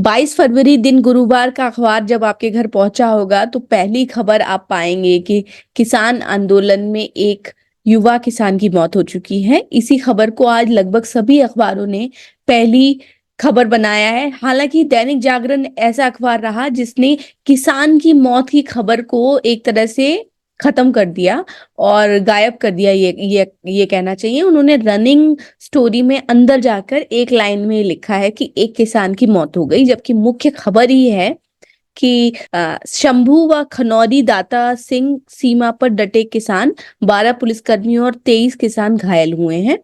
22 फरवरी दिन गुरुवार का अखबार जब आपके घर पहुंचा होगा तो पहली खबर आप पाएंगे कि किसान आंदोलन में एक युवा किसान की मौत हो चुकी है। इसी खबर को आज लगभग सभी अखबारों ने पहली खबर बनाया है। हालांकि दैनिक जागरण ऐसा अखबार रहा जिसने किसान की मौत की खबर को एक तरह से खत्म कर दिया और गायब कर दिया। ये कहना चाहिए। उन्होंने रनिंग स्टोरी में अंदर जाकर एक लाइन में लिखा है कि एक किसान की मौत हो गई, जबकि मुख्य खबर ही है कि शंभू व खनौरी दाता सिंह सीमा पर डटे किसान, 12 पुलिसकर्मियों और 23 किसान घायल हुए हैं।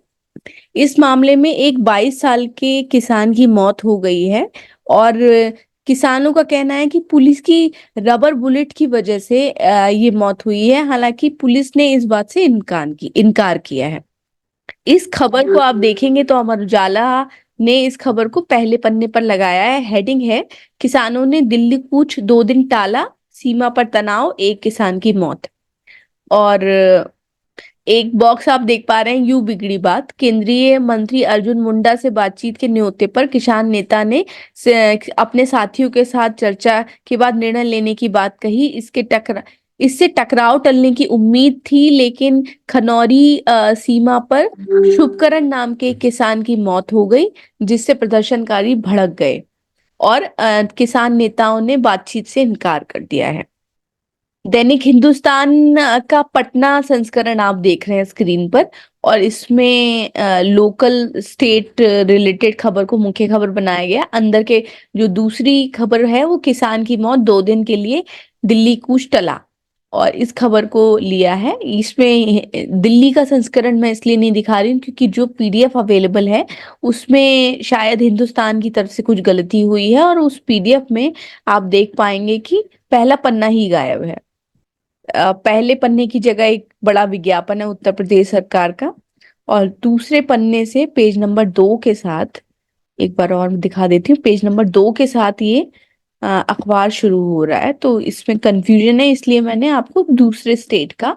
इस मामले में एक 22 साल के किसान की मौत हो गई है और किसानों का कहना है कि पुलिस की रबर बुलेट की वजह से ये मौत हुई है। हालांकि पुलिस ने इस बात से इनकार किया है। इस खबर को आप देखेंगे तो अमर उजाला ने इस खबर को पहले पन्ने पर लगाया है। हेडिंग है, किसानों ने दिल्ली कूच 2 दिन टाला, सीमा पर तनाव, एक किसान की मौत। और एक बॉक्स आप देख पा रहे हैं, यूं बिगड़ी बात। केंद्रीय मंत्री अर्जुन मुंडा से बातचीत के न्योते पर किसान नेता ने अपने साथियों के साथ चर्चा के बाद निर्णय लेने की बात कही। इससे टकराव टलने की उम्मीद थी, लेकिन खनौरी सीमा पर शुभकरण नाम के किसान की मौत हो गई, जिससे प्रदर्शनकारी भड़क गए और किसान नेताओं ने बातचीत से इनकार कर दिया है। दैनिक हिंदुस्तान का पटना संस्करण आप देख रहे हैं स्क्रीन पर, और इसमें लोकल स्टेट रिलेटेड खबर को मुख्य खबर बनाया गया। अंदर के जो दूसरी खबर है वो किसान की मौत, 2 दिन के लिए दिल्ली कूच टला, और इस खबर को लिया है। इसमें दिल्ली का संस्करण मैं इसलिए नहीं दिखा रही हूँ क्योंकि जो पीडीएफ अवेलेबल है उसमें शायद हिंदुस्तान की तरफ से कुछ गलती हुई है, और उस पीडीएफ में आप देख पाएंगे कि पहला पन्ना ही गायब है। पहले पन्ने की जगह एक बड़ा विज्ञापन है उत्तर प्रदेश सरकार का, और दूसरे पन्ने से पेज नंबर 2 के साथ, एक बार और दिखा देती हूँ, पेज नंबर 2 के साथ ये अखबार शुरू हो रहा है। तो इसमें कंफ्यूजन है, इसलिए मैंने आपको दूसरे स्टेट का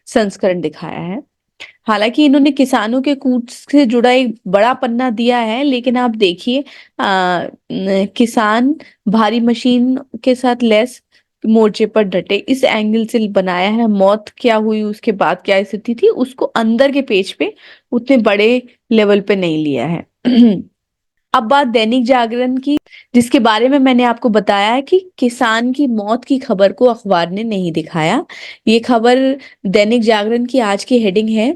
संस्करण दिखाया है। हालांकि इन्होंने किसानों के कूच से जुड़ा एक बड़ा पन्ना दिया है, लेकिन आप देखिए किसान भारी मशीन के साथ लैस मोर्चे पर डटे, इस एंगल से बनाया है। मौत क्या हुई, उसके बाद क्या स्थिति थी, उसको अंदर के पेज पे उतने बड़े लेवल पे नहीं लिया है। अब बात दैनिक जागरण की, जिसके बारे में मैंने आपको बताया है कि किसान की मौत की खबर को अखबार ने नहीं दिखाया। ये खबर दैनिक जागरण की आज की हेडिंग है,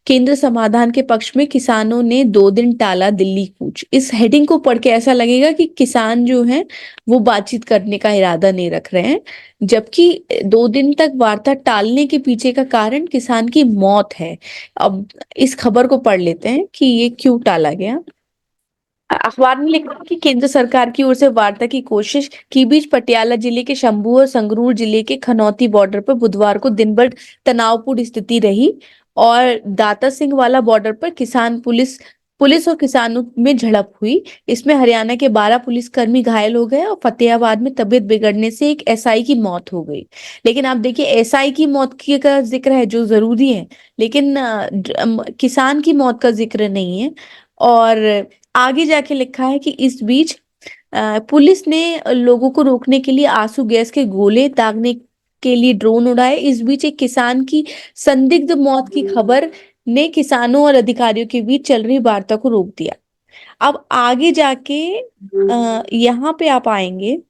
केंद्र समाधान के पक्ष में, किसानों ने 2 दिन टाला दिल्ली कूच। इस हेडिंग को पढ़ के ऐसा लगेगा कि किसान जो हैं वो बातचीत करने का इरादा नहीं रख रहे हैं, जबकि 2 दिन तक वार्ता टालने के पीछे का कारण किसान की मौत है। अब इस खबर को पढ़ लेते हैं कि ये क्यों टाला गया। अखबार ने लिखा कि केंद्र सरकार की ओर से वार्ता की कोशिश की बीच पटियाला जिले के शंभू और संगरूर जिले के खनौती बॉर्डर पर बुधवार को दिन भर तनावपूर्ण स्थिति रही, और दाता सिंह वाला बॉर्डर पर किसान पुलिस पुलिस और किसानों में झड़प हुई। इसमें हरियाणा के 12 पुलिसकर्मी घायल हो गए और फतेहाबाद में तबीयत बिगड़ने से एक एसआई की मौत हो गई। लेकिन आप देखिए, एसआई की मौत की का जिक्र है जो जरूरी है, लेकिन किसान की मौत का जिक्र नहीं है। और आगे जाके लिखा है कि इस बीच पुलिस ने लोगों को रोकने के लिए आंसू गैस के गोले दागने के लिए ड्रोन उड़ाए। इस बीच एक किसान की संदिग्ध मौत की खबर ने किसानों और अधिकारियों के बीच चल रही वार्ता को रोक दिया। अब आगे जाके यहाँ पे आप आएंगे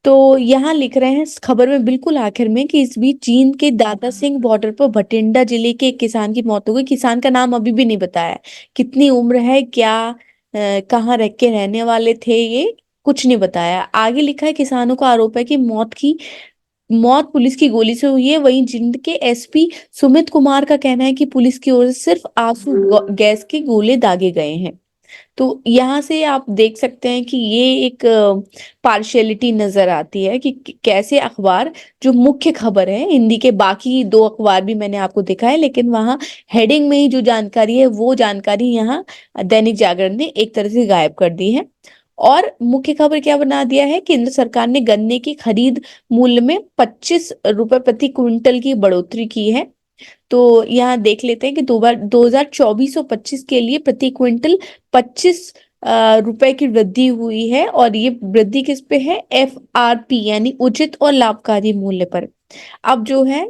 तो यहाँ लिख रहे हैं इस खबर में बिल्कुल आखिर में कि इस बीच चीन के दाता सिंह बॉर्डर पर भटिंडा जिले के एक किसान की मौत हो गई। किसान का नाम अभी भी नहीं बताया, कितनी उम्र है, क्या कहाँ रह के रहने वाले थे, ये कुछ नहीं बताया। आगे लिखा है, किसानों का आरोप है कि मौत पुलिस की गोली से हुई है। वहीं जिंद के एसपी सुमित कुमार का कहना है कि पुलिस की ओर से सिर्फ आंसू गैस के गोले दागे गए हैं। तो यहाँ से आप देख सकते हैं कि ये एक पार्शियलिटी नजर आती है कि कैसे अखबार, जो मुख्य खबर है, हिंदी के बाकी 2 अखबार भी मैंने आपको दिखाए, लेकिन वहां हेडिंग में ही जो जानकारी है वो जानकारी यहाँ दैनिक जागरण ने एक तरह से गायब कर दी है। और मुख्य खबर क्या बना दिया है, केंद्र सरकार ने गन्ने की खरीद मूल्य में 25 रुपए प्रति क्विंटल की बढ़ोतरी की है। तो यहाँ देख लेते हैं कि 2024 और 25 के लिए प्रति क्विंटल 25 रुपए की वृद्धि हुई है, और ये वृद्धि किस पे है? FRP यानी उचित और लाभकारी मूल्य पर। अब जो है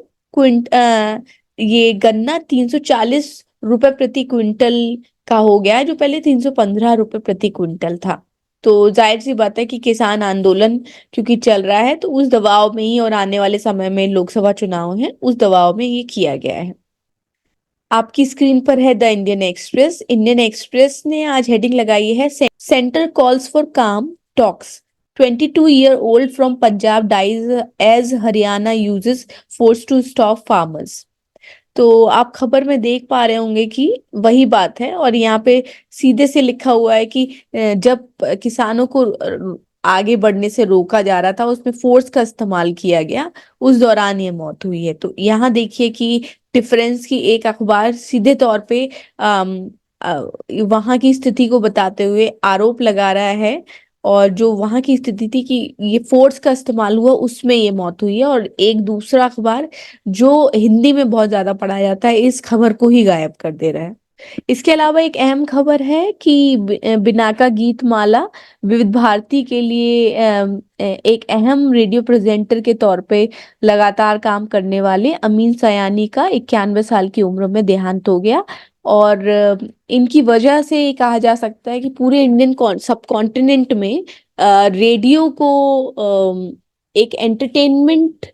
ये गन्ना 340 रुपए प्रति क्विंटल का हो गया है, जो पहले 315 रुपए प्रति क्विंटल था। तो जाहिर सी बात है कि किसान आंदोलन क्योंकि चल रहा है, तो उस दबाव में ही, और आने वाले समय में लोकसभा चुनाव है, उस दबाव में ये किया गया है। आपकी स्क्रीन पर है the Indian Express. Indian Express ने आज हेडिंग लगाई है, centre calls for calm talks, 22-year-old from Punjab dies as Haryana uses force to stop farmers. तो आप खबर में देख पा रहे होंगे कि वही बात है, और यहाँ पे सीधे से लिखा हुआ है कि जब किसानों को आगे बढ़ने से रोका जा रहा था, उसमें फोर्स का इस्तेमाल किया गया, उस दौरान ये मौत हुई है। तो यहाँ देखिए कि डिफरेंस की एक अखबार सीधे तौर पे वहां की स्थिति को बताते हुए आरोप लगा रहा है, और जो वहां की स्थिति थी कि ये फोर्स का इस्तेमाल हुआ, उसमें ये मौत हुई है। और एक दूसरा अखबार जो हिंदी में बहुत ज्यादा पढ़ा जाता है, इस खबर को ही गायब कर दे रहा है। इसके अलावा एक अहम खबर है कि बिनाका गीत माला विविध भारती के लिए एक अहम रेडियो प्रेजेंटर के तौर पे लगातार काम करने वाले अमीन सयानी का 91 साल की उम्र में देहांत हो गया। और इनकी वजह से ये कहा जा सकता है कि पूरे इंडियन सब कॉन्टिनेंट में रेडियो को एक एंटरटेनमेंट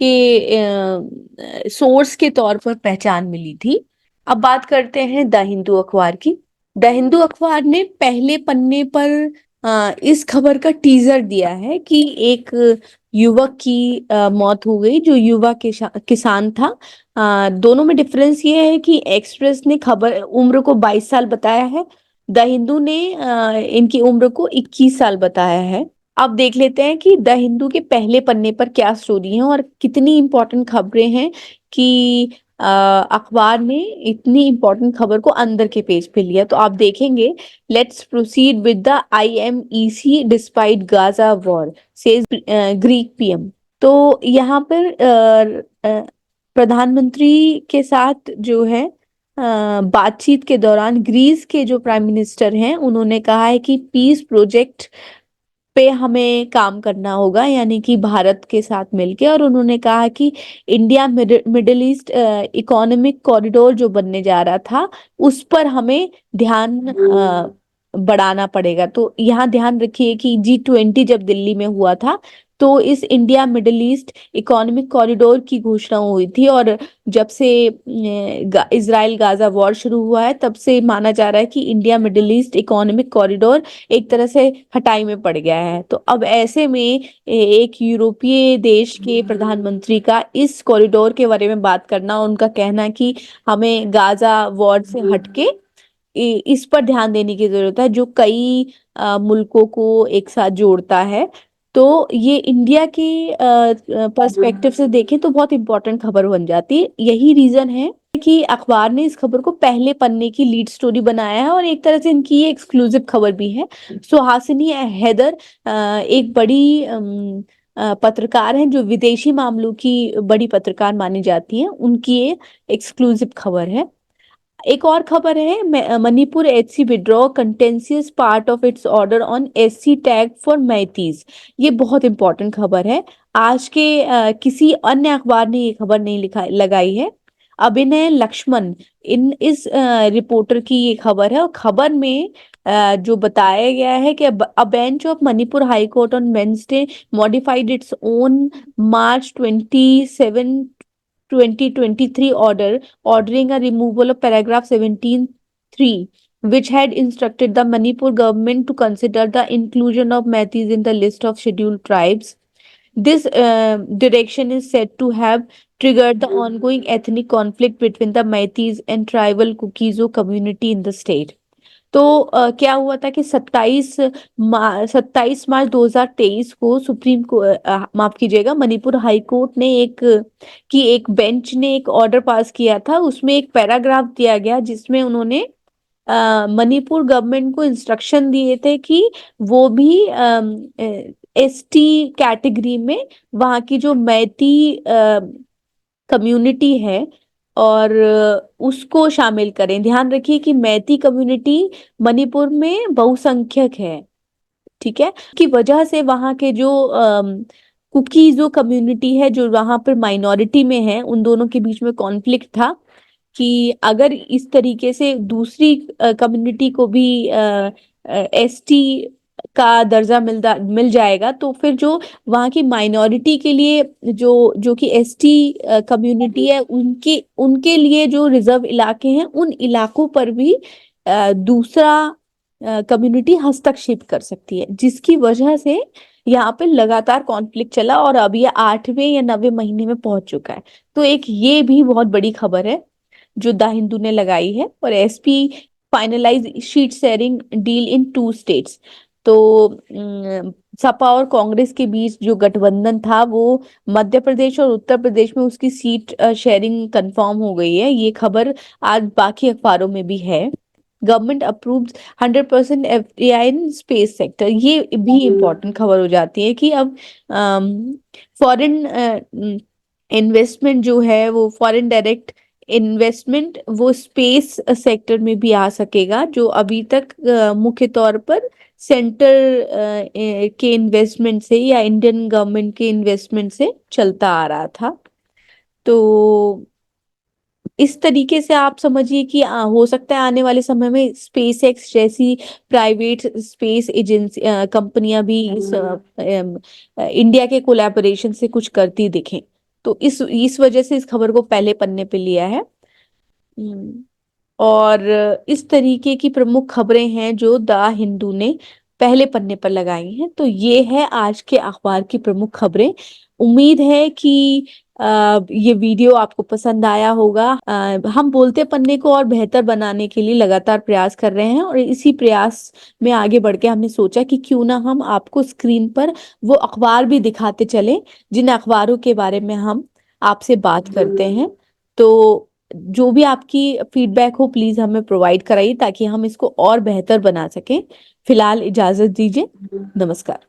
के सोर्स के तौर पर पहचान मिली थी। अब बात करते हैं द हिंदू अखबार की। द हिंदू अखबार ने पहले पन्ने पर इस खबर का टीजर दिया है कि एक युवक की मौत हो गई, जो युवा किसान था। दोनों में डिफरेंस ये है कि एक्सप्रेस ने खबर उम्र को 22 साल बताया है, द हिंदू ने इनकी उम्र को 21 साल बताया है। अब देख लेते हैं कि द हिंदू के पहले पन्ने पर क्या स्टोरी है और कितनी इंपॉर्टेंट खबरें हैं कि अखबार ने इतनी इंपॉर्टेंट खबर को अंदर के पेज पे लिया। तो आप देखेंगे, let's proceed with the IMEC despite Gaza war says Greek PM। तो यहाँ पर प्रधानमंत्री के साथ जो है बातचीत के दौरान ग्रीस के जो प्राइम मिनिस्टर हैं, उन्होंने कहा है कि पीस प्रोजेक्ट पे हमें काम करना होगा, यानी कि भारत के साथ मिलके। और उन्होंने कहा कि India middle east economic corridor जो बनने जा रहा था, उस पर हमें ध्यान बढ़ाना पड़ेगा। तो यहाँ ध्यान रखिए कि G20 जब दिल्ली में हुआ था, तो इस India middle east economic corridor की घोषणा हुई थी। और जब से इजराइल गाजा वॉर शुरू हुआ है, तब से माना जा रहा है कि India middle east economic corridor एक तरह से हटाई में पड़ गया है। तो अब ऐसे में एक यूरोपीय देश के प्रधानमंत्री का इस कॉरिडोर के बारे में बात करना, उनका कहना कि हमें गाजा वॉर से हटके इस पर ध्यान देने की जरूरत है, जो कई मुल्कों को एक साथ जोड़ता है। तो ये इंडिया के पर्सपेक्टिव से देखें तो बहुत इंपॉर्टेंट खबर बन जाती है। यही रीजन है कि अखबार ने इस खबर को पहले पन्ने की लीड स्टोरी बनाया है, और एक तरह से इनकी ये एक्सक्लूसिव खबर भी है। सुहासिनी हैदर एक बड़ी पत्रकार हैं, जो विदेशी मामलों की बड़ी पत्रकार मानी जाती हैं, उनकी ये एक्सक्लूसिव खबर है। एक और खबर है, Manipur HC withdraw contentious part of its order on SC tag for Meiteis. ये बहुत इंपॉर्टेंट खबर है। आज के किसी अन्य अखबार ने ये खबर नहीं लगाई है। अभिनय लक्ष्मण इस रिपोर्टर की ये खबर है, और खबर में जो बताया गया है कि अ bench of Manipur high court on Wednesday modified its own March 27 2023 order ordering a removal of paragraph 17(3), which had instructed the Manipur government to consider the inclusion of Meiteis in the list of scheduled tribes. This direction is said to have triggered the ongoing ethnic conflict between the Meiteis and tribal Kukizo community in the state. तो क्या हुआ था कि 27 मार्च 2023 को supreme को माफ कीजिएगा, Manipur high court ने एक बेंच ने एक ऑर्डर पास किया था। उसमें एक पैराग्राफ दिया गया जिसमें उन्होंने मणिपुर गवर्नमेंट को इंस्ट्रक्शन दिए थे कि वो भी ST कैटेगरी में वहाँ की जो मैती कम्युनिटी है और उसको शामिल करें। ध्यान रखिए कि मैती कम्युनिटी मणिपुर में बहुसंख्यक है, ठीक है, की वजह से वहाँ के जो कुकी जो कम्युनिटी है जो वहां पर माइनॉरिटी में है, उन दोनों के बीच में कॉन्फ्लिक्ट था कि अगर इस तरीके से दूसरी कम्युनिटी को भी एसटी का दर्जा मिल जाएगा तो फिर जो वहाँ की माइनॉरिटी के लिए जो जो कि एसटी कम्युनिटी है, उनके उनके लिए जो रिजर्व इलाके हैं उन इलाकों पर भी दूसरा कम्युनिटी हस्तक्षेप कर सकती है, जिसकी वजह से यहाँ पे लगातार कॉन्फ्लिक्ट चला और अब ये 8वें या 9वें महीने में पहुंच चुका है। तो एक ये भी बहुत बड़ी खबर है जो द हिंदू ने लगाई है। और SP finalise seat sharing deal in 2 states. तो सपा और कांग्रेस के बीच जो गठबंधन था वो मध्य प्रदेश और उत्तर प्रदेश में उसकी सीट शेयरिंग कंफर्म हो गई है। ये खबर आज बाकी अखबारों में भी है। Government approved 100% FDI in space sector, ये भी इम्पोर्टेंट खबर हो जाती है कि अब फॉरेन इन्वेस्टमेंट जो है वो फॉरेन डायरेक्ट इन्वेस्टमेंट वो स्पेस सेक्टर में भी आ सकेगा, जो अभी तक मुख्य तौर पर सेंटर के इन्वेस्टमेंट से या इंडियन गवर्नमेंट के इन्वेस्टमेंट से चलता आ रहा था। तो इस तरीके से आप समझिए कि हो सकता है आने वाले समय में स्पेस एक्स जैसी प्राइवेट स्पेस एजेंसी कंपनियां भी इंडिया के कोलैबोरेशन से कुछ करती दिखें। तो इस वजह से इस खबर को पहले पन्ने पे लिया है। हम्म, और इस तरीके की प्रमुख खबरें हैं जो द हिंदू ने पहले पन्ने पर लगाई हैं। तो ये है आज के अखबार की प्रमुख खबरें। उम्मीद है कि ये वीडियो आपको पसंद आया होगा। हम बोलते पन्ने को और बेहतर बनाने के लिए लगातार प्रयास कर रहे हैं और इसी प्रयास में आगे बढ़ के हमने सोचा कि क्यों ना हम आपको स्क्रीन पर वो अखबार भी दिखाते चलें जिन अखबारों के बारे में हम आपसे बात करते हैं। तो जो भी आपकी फीडबैक हो प्लीज हमें प्रोवाइड कराइए ताकि हम इसको और बेहतर बना सकें। फिलहाल इजाजत दीजिए, नमस्कार।